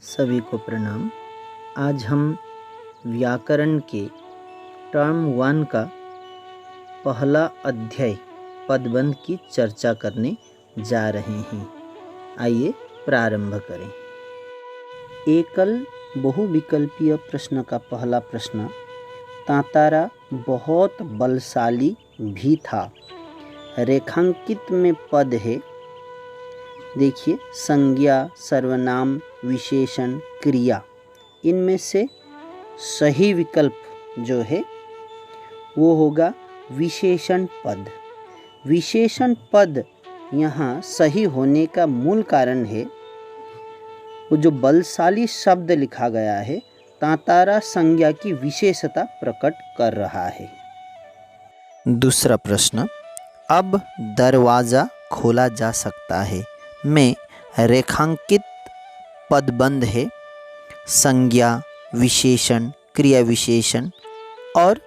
सभी को प्रणाम। आज हम व्याकरण के टर्म 1 का पहला अध्याय पदबंध की चर्चा करने जा रहे हैं। आइए प्रारंभ करें। एकल बहुविकल्पीय प्रश्न का पहला प्रश्न, तांतारा बहुत बलशाली भी था। रेखांकित में पद है, देखिए, संज्ञा, सर्वनाम, विशेषण, क्रिया। इनमें से सही विकल्प जो है वो होगा विशेषण पद। विशेषण पद यहाँ सही होने का मूल कारण है वो जो बलशाली शब्द लिखा गया है, तांतारा संज्ञा की विशेषता प्रकट कर रहा है। दूसरा प्रश्न, अब दरवाज़ा खोला जा सकता है में रेखांकित पदबंध है, संज्ञा, विशेषण, क्रिया विशेषण और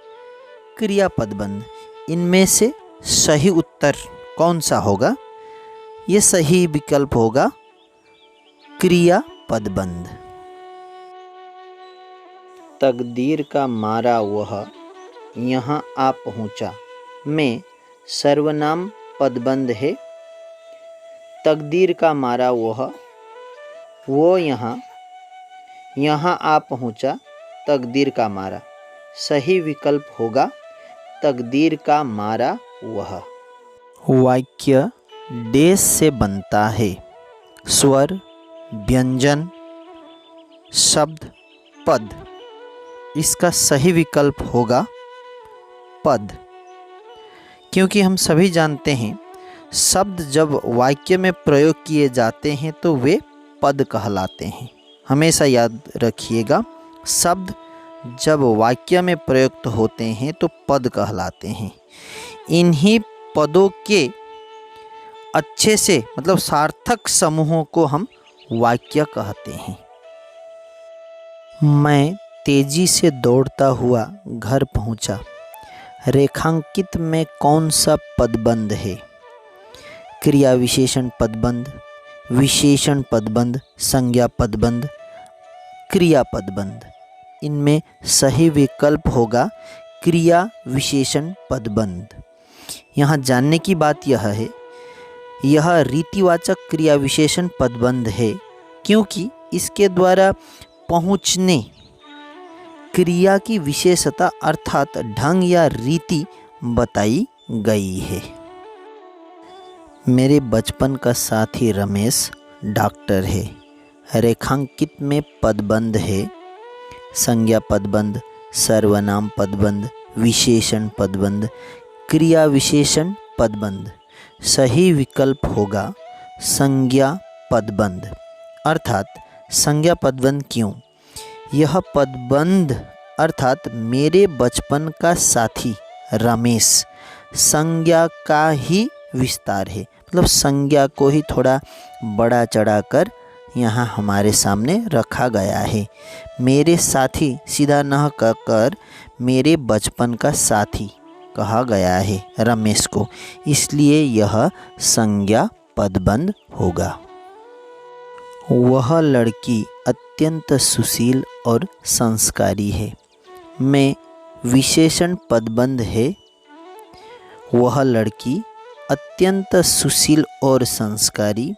क्रिया पदबंध। इनमें से सही उत्तर कौन सा होगा? ये सही विकल्प होगा क्रिया पदबंध। तकदीर का मारा वह यहाँ आ पहुँचा में सर्वनाम पदबंध है। तकदीर का मारा वो यहाँ आ पहुँचा, तकदीर का मारा। सही विकल्प होगा तकदीर का मारा वह। वाक्य डेस से बनता है, स्वर, व्यंजन, शब्द, पद। इसका सही विकल्प होगा पद, क्योंकि हम सभी जानते हैं शब्द जब वाक्य में प्रयोग किए जाते हैं तो वे पद कहलाते हैं। हमेशा याद रखिएगा, शब्द जब वाक्य में प्रयुक्त होते हैं तो पद कहलाते हैं। इन्हीं पदों के अच्छे से मतलब सार्थक समूहों को हम वाक्य कहते हैं। मैं तेजी से दौड़ता हुआ घर पहुंचा। रेखांकित में कौन सा पदबंध है? क्रिया विशेषण पदबंध, विशेषण पदबंध, संज्ञा पदबंध, क्रिया पदबंध। इनमें सही विकल्प होगा क्रिया विशेषण पदबंध। यहाँ जानने की बात यह है, यह रीतिवाचक क्रिया विशेषण पदबंध है क्योंकि इसके द्वारा पहुँचने क्रिया की विशेषता अर्थात ढंग या रीति बताई गई है। मेरे बचपन का साथी रमेश डॉक्टर है। रेखांकित में पदबंध है, संज्ञा पदबंध, सर्वनाम पदबंध, विशेषण पदबंध, क्रिया विशेषण पदबंध। सही विकल्प होगा संज्ञा पदबंध। अर्थात संज्ञा पदबंध क्यों? यह पदबंध अर्थात मेरे बचपन का साथी रमेश संज्ञा का ही विस्तार है, मतलब संज्ञा को ही थोड़ा बड़ा चढ़ाकर यहाँ हमारे सामने रखा गया है। मेरे साथी सीधा न कहकर मेरे बचपन का साथी कहा गया है रमेश को, इसलिए यह संज्ञा पदबंध होगा। वह लड़की अत्यंत सुशील और संस्कारी है में विशेषण पदबंध है। वह लड़की अत्यंत सुशील और संस्कारी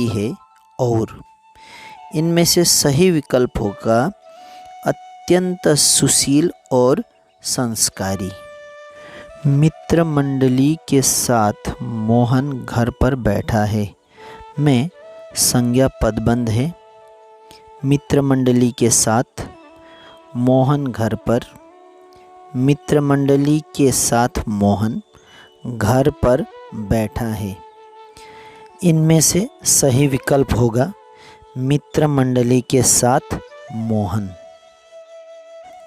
है और इनमें से सही विकल्प होगा अत्यंत सुशील और संस्कारी। मित्र मंडली के साथ मोहन घर पर बैठा है में संज्ञा पदबंध है। मित्र मंडली के साथ मोहन घर पर, मित्र मंडली के साथ मोहन घर पर बैठा है। इनमें से सही विकल्प होगा मित्र मंडली के साथ मोहन।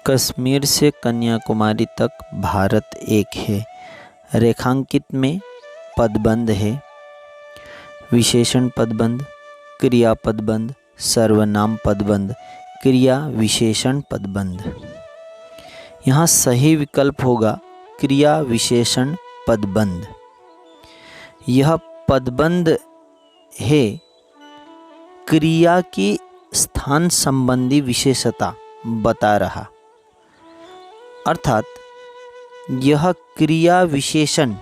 कश्मीर से कन्याकुमारी तक भारत एक है। रेखांकित में पदबंध है, विशेषण पदबंध, क्रिया पदबंध, सर्वनाम पदबंध, क्रिया विशेषण पदबंध। यहाँ सही विकल्प होगा क्रिया विशेषण पदबंध। यह पदबंध है क्रिया की स्थान संबंधी विशेषता बता रहा, अर्थात यह क्रिया विशेषण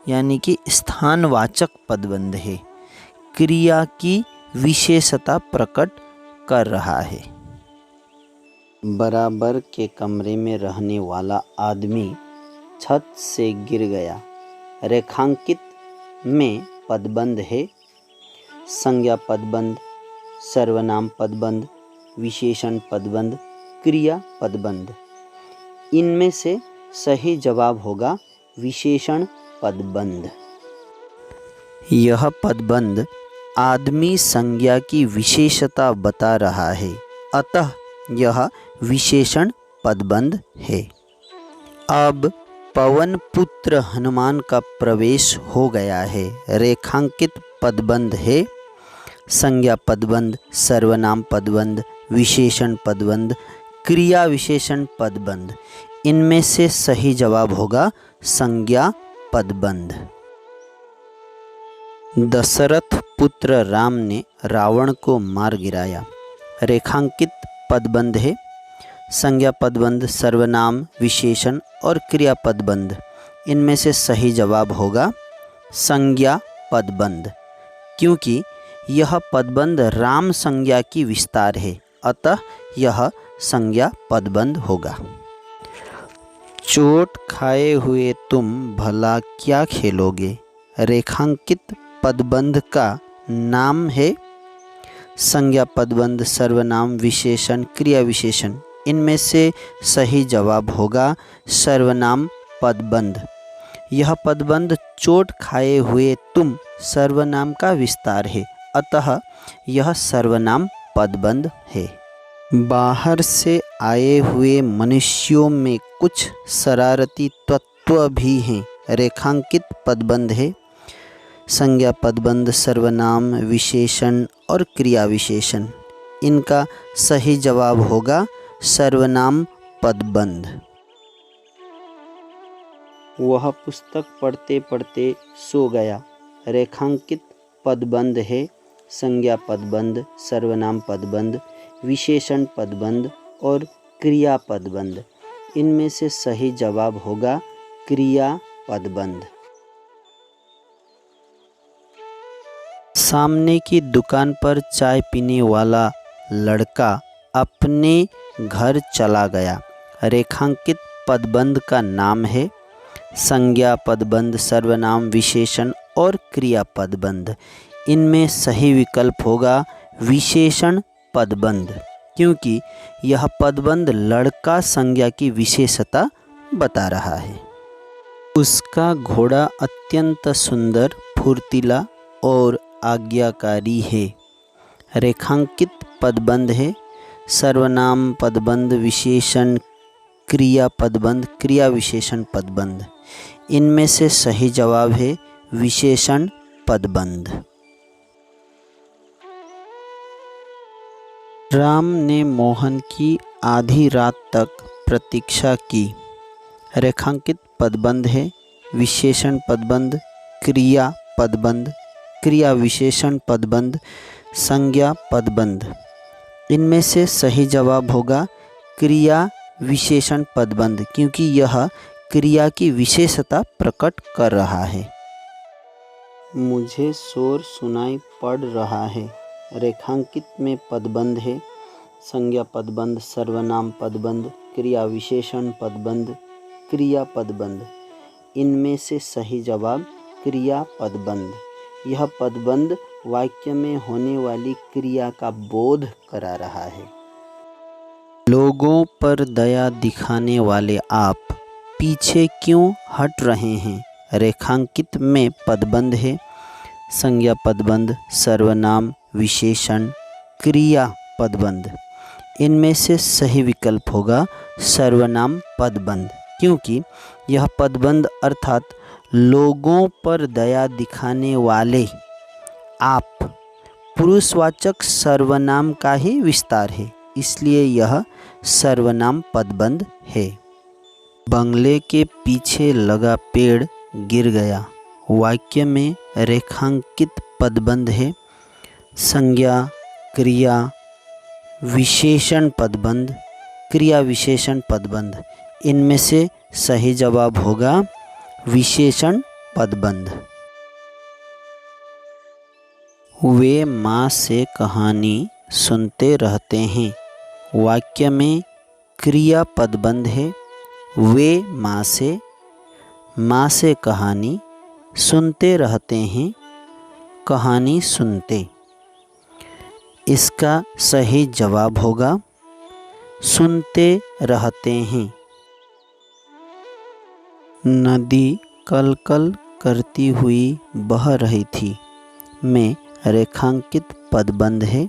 यानी कि स्थानवाचक पदबंध है, क्रिया की विशेषता प्रकट कर रहा है। बराबर के कमरे में रहने वाला आदमी छत से गिर गया। रेखांकित में पदबंध है संज्ञा पदबंध, सर्वनाम पदबंध, विशेषण पदबंध, क्रिया पदबंध। इनमें से सही जवाब होगा विशेषण पदबंध। यह पदबंध आदमी संज्ञा की विशेषता बता रहा है, अतः यह विशेषण पदबंध है। अब पवन पुत्र हनुमान का प्रवेश हो गया है। रेखांकित पदबंध है संज्ञा पदबंध, सर्वनाम पदबंध, विशेषण पदबंध, क्रिया विशेषण पदबंध। इनमें से सही जवाब होगा संज्ञा पदबंध। दशरथ पुत्र राम ने रावण को मार गिराया। रेखांकित पदबंध है संज्ञा पदबंध, सर्वनाम, विशेषण और क्रिया पदबंध। इनमें से सही जवाब होगा संज्ञा पदबंध, क्योंकि यह पदबंध राम संज्ञा की विस्तार है, अतः यह संज्ञा पदबंध होगा। चोट खाए हुए तुम भला क्या खेलोगे। रेखांकित पदबंध का नाम है संज्ञा पदबंध, सर्वनाम, विशेषण, क्रिया विशेषण। इनमें से सही जवाब होगा सर्वनाम पदबंध। यह पदबंध चोट खाए हुए तुम सर्वनाम का विस्तार है, अतः यह सर्वनाम पदबंध है। बाहर से आए हुए मनुष्यों में कुछ शरारती तत्व भी हैं। रेखांकित पदबंध है संज्ञा पदबंध, सर्वनाम, विशेषण और क्रिया विशेषण। इनका सही जवाब होगा सर्वनाम पदबंध। वह पुस्तक पढ़ते पढ़ते सो गया। रेखांकित पदबंध है संज्ञा पदबंध, सर्वनाम पदबंध, विशेषण पदबंध और क्रिया पदबंध। इनमें से सही जवाब होगा क्रिया पदबंध। सामने की दुकान पर चाय पीने वाला लड़का अपने घर चला गया। रेखांकित पदबंध का नाम है संज्ञा पदबंध, सर्वनाम, विशेषण और क्रिया पदबंध। इनमें सही विकल्प होगा विशेषण पदबंध, क्योंकि यह पदबंध लड़का संज्ञा की विशेषता बता रहा है। उसका घोड़ा अत्यंत सुंदर, फुर्तीला और आज्ञाकारी है। रेखांकित पदबंध है सर्वनाम पदबंध, विशेषण, क्रिया पदबंध, क्रिया विशेषण पदबंध। इनमें से सही जवाब है विशेषण पदबंध। राम ने मोहन की आधी रात तक प्रतीक्षा की। रेखांकित पदबंध है विशेषण पदबंध, क्रिया पदबंध, क्रिया विशेषण पदबंध, संज्ञा पदबंध। इनमें से सही जवाब होगा क्रिया विशेषण पदबंध, क्योंकि यह क्रिया की विशेषता प्रकट कर रहा है। मुझे शोर सुनाई पड़ रहा है। रेखांकित में पदबंध है संज्ञा पदबंध, सर्वनाम पदबंध, क्रिया विशेषण पदबंध, क्रिया पदबंध। इनमें से सही जवाब क्रिया पदबंध। यह पदबंध वाक्य में होने वाली क्रिया का बोध करा रहा है। लोगों पर दया दिखाने वाले आप पीछे क्यों हट रहे हैं। रेखांकित में पदबंध है संज्ञा पदबंध, सर्वनाम, विशेषण, क्रिया पदबंध। इनमें से सही विकल्प होगा सर्वनाम पदबंध, क्योंकि यह पदबंध अर्थात लोगों पर दया दिखाने वाले आप पुरुषवाचक सर्वनाम का ही विस्तार है, इसलिए यह सर्वनाम पदबंध है। बंगले के पीछे लगा पेड़ गिर गया। वाक्य में रेखांकित पदबंध है संज्ञा क्रिया विशेषण पदबंध, क्रिया विशेषण पदबंध। इनमें से सही जवाब होगा विशेषण पदबंध। वे माँ से कहानी सुनते रहते हैं। वाक्य में क्रिया पदबंध है। वे माँ से कहानी सुनते रहते हैं, कहानी सुनते। इसका सही जवाब होगा सुनते रहते हैं। नदी कल कल करती हुई बह रही थी में रेखांकित पदबंध है।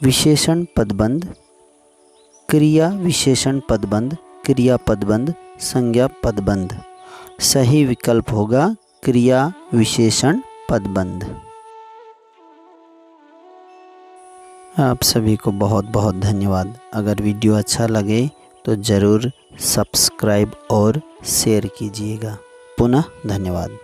विशेषण पदबंध, क्रिया विशेषण पदबंध, क्रिया पदबंध, संज्ञा पदबंध। सही विकल्प होगा क्रिया विशेषण पदबंध। आप सभी को बहुत बहुत धन्यवाद। अगर वीडियो अच्छा लगे तो ज़रूर सब्सक्राइब और शेयर कीजिएगा। पुनः धन्यवाद।